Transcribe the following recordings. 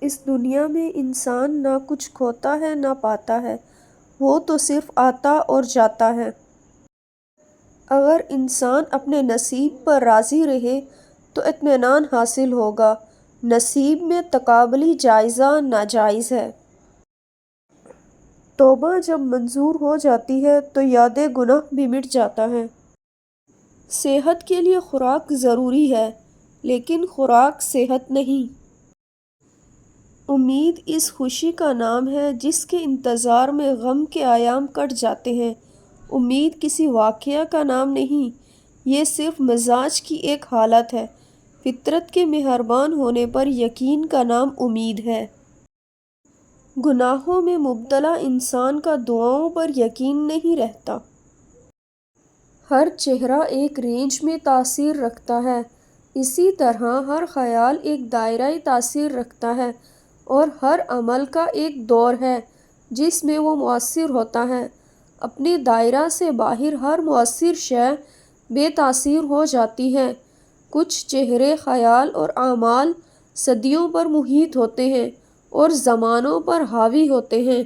اس دنیا میں انسان نہ کچھ کھوتا ہے نہ پاتا ہے، وہ تو صرف آتا اور جاتا ہے۔ اگر انسان اپنے نصیب پر راضی رہے تو اطمینان حاصل ہوگا۔ نصیب میں تقابلی جائزہ ناجائز ہے۔ توبہ جب منظور ہو جاتی ہے تو یاد گناہ بھی مٹ جاتا ہے۔ صحت کے لیے خوراک ضروری ہے، لیکن خوراک صحت نہیں۔ امید اس خوشی کا نام ہے جس کے انتظار میں غم کے ایام کٹ جاتے ہیں۔ امید کسی واقعہ کا نام نہیں، یہ صرف مزاج کی ایک حالت ہے۔ فطرت کے مہربان ہونے پر یقین کا نام امید ہے۔ گناہوں میں مبتلا انسان کا دعاؤں پر یقین نہیں رہتا۔ ہر چہرہ ایک رینج میں تاثیر رکھتا ہے، اسی طرح ہر خیال ایک دائرۂ تاثیر رکھتا ہے، اور ہر عمل کا ایک دور ہے جس میں وہ مؤثر ہوتا ہے۔ اپنے دائرہ سے باہر ہر مؤثر شے بے تاثیر ہو جاتی ہے۔ کچھ چہرے، خیال اور اعمال صدیوں پر محیط ہوتے ہیں اور زمانوں پر حاوی ہوتے ہیں۔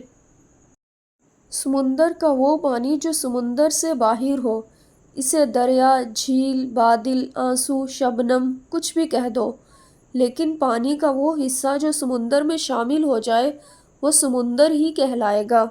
سمندر کا وہ پانی جو سمندر سے باہر ہو، اسے دریا، جھیل، بادل، آنسو، شبنم کچھ بھی کہہ دو، لیکن پانی کا وہ حصہ جو سمندر میں شامل ہو جائے وہ سمندر ہی کہلائے گا۔